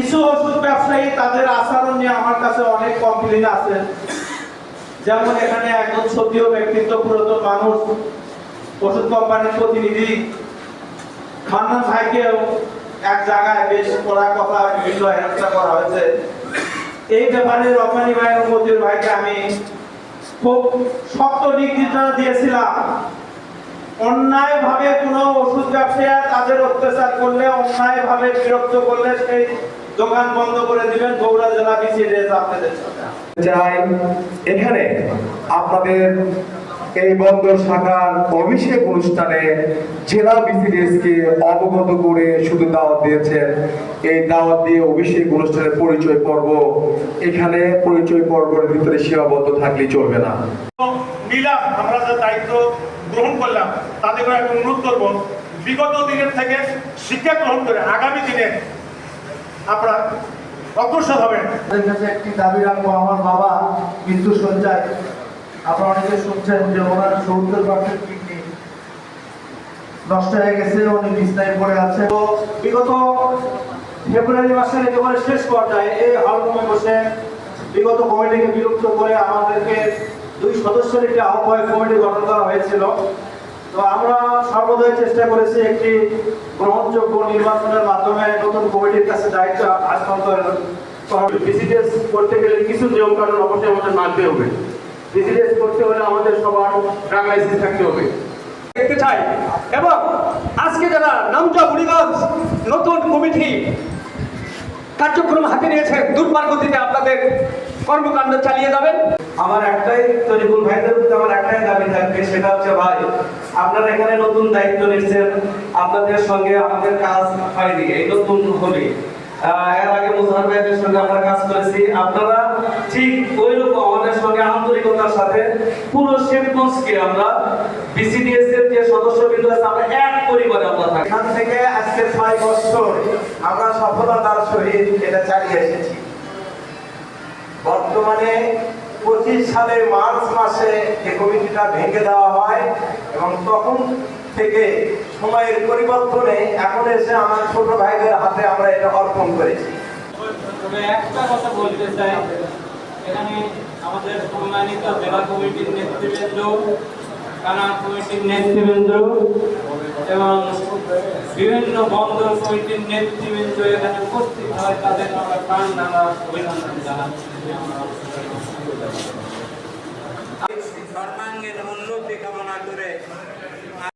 কিছু ওষুধ ব্যবসায়ী তাদের আচরণ নিয়ে আমার কাছে অনেক কমপ্লেইন আছে। যেমন এখানে একজন সত্যিও ব্যক্তিত্ব পুরাতন মানুষ ওষুধ কোম্পানির প্রতিনিধি মান্নান ভাইকেও এক জায়গায় বেশ কড়া কথা বিভিন্ন হেনস্থা করা হয়েছে। এই ব্যাপারে রব্বানী ভাই ও মতিউর ভাইকে আমি খুব শক্ত নির্দেশনা দিয়েছিলাম, অন্যায়ভাবে কোনো ওষুধ ব্যবসায়ী তাদের অত্যাচার করলে, অন্যায়ভাবে বিরক্ত করলে সেই দোকান বন্ধ করে দিবেন। বগুড়া জেলা বিসিডিএস আপনাদের সাথে চাই এখানে আপনাদের এই বন্দর শাখার অভিষেক অনুষ্ঠানে জেলা বিসিডিএস কে অবগত করে শুধু দাওয়াত দিয়েছেন। এই দাওয়াত দিয়ে অভিষেক অনুষ্ঠানের পরিচয় পর্ব, এখানে পরিচয় পর্বের ভিতরে সীমাবদ্ধ থাকলেই চলবে না। নিলাম আমরা যে দায়িত্ব গ্রহণ করলাম তাদের একটা অনুরোধ করব, বিগত দিনের থেকে শিক্ষা গ্রহণ করে আগামী দিনে আপনারা অগ্রসর হবেন। আমাদের কাছে একটি দাবি রাখবো, আমার বাবা মৃত্যু সজ্জায়, আপনারা অনেকে শুনছেন যে ওনার 70% কিডনি নষ্ট হয়ে গেছে, উনি বিছনায় পড়ে আছে। তো বিগত ফেব্রুয়ারি মাসের একেবারে শেষ পর্যায়ে এই হলরুমে বসে বিগত কমিটিকে বিলুপ্ত করে আমাদেরকে 2 সদস্যের একটি আহ্বায়ক কমিটি গঠন করা হয়েছিল। তো আমরা সর্বদাই চেষ্টা করেছি একটি গ্রহণযোগ্য নির্বাচনের মাধ্যমে নতুন কমিটির কাছে দায়িত্ব হস্তান্তর করা। বিসিডিএস করতে গেলে কিছু নিয়ম কানুন অবশ্যই আমাদের মানতে হবে। বিসিডিএস করতে হলে আমাদের সবার ড্রাগ লাইসেন্স থাকতে হবে দেখতে চাই। এবং আজকে যারা নামজা বুড়িগঞ্জ নতুন কমিটি কার্যক্রম হাতে নিয়েছে, দুর্বার গতিতে আপনাদের কর্মকাণ্ড চালিয়ে যাবেন। আমার একটাই, তরিকুল ভাইদের প্রতি আমার একটাই দাবি থাকবে, সেটা হচ্ছে ভাই আপনারা এখানে নতুন দায়িত্ব নিচ্ছেন, আপনাদের সঙ্গে আমাদের কাজ হয়নি, এই নতুন হবে। এর আগে মুজাহার ভাইদের সঙ্গে আমরা কাজ করেছি, আপনারা ঠিক ওই রকম আমাদের সঙ্গে আন্তরিকতার সাথে পুরো শেখগঞ্জকে আমরা বিসিডিএস এর যে সদস্যবৃন্দ আছে আমরা এক পরিবারে আমরা থাকি। এখান থেকে আজকে 6 বছর আমরা সফলতার সহিত এটা চালিয়ে এসেছি। বর্তমানে 25 সালে মার্চ মাসে এই কমিটিটা ভেঙে দেওয়া হয় এবং তখন থেকে সময়ের পরিবর্তনে এখন এসে আমার ছোট ভাইদের হাতে আমরা এটা অর্পণ করেছি। তবে একটা কথা বলতে চাই, এখানে আমাদের সম্মানিত জেলা কমিটির নেতৃবৃন্দ, থানা কমিটির নেতৃবৃন্দ এবং বিভিন্ন বন্দর কমিটির নেতৃবৃন্দ এখানে উপস্থিত হয়, তাদের আমরা প্রাণ ঢালা অভিনন্দন জানাচ্ছি। সর্বাঙ্গীন উন্নতি কামনা করে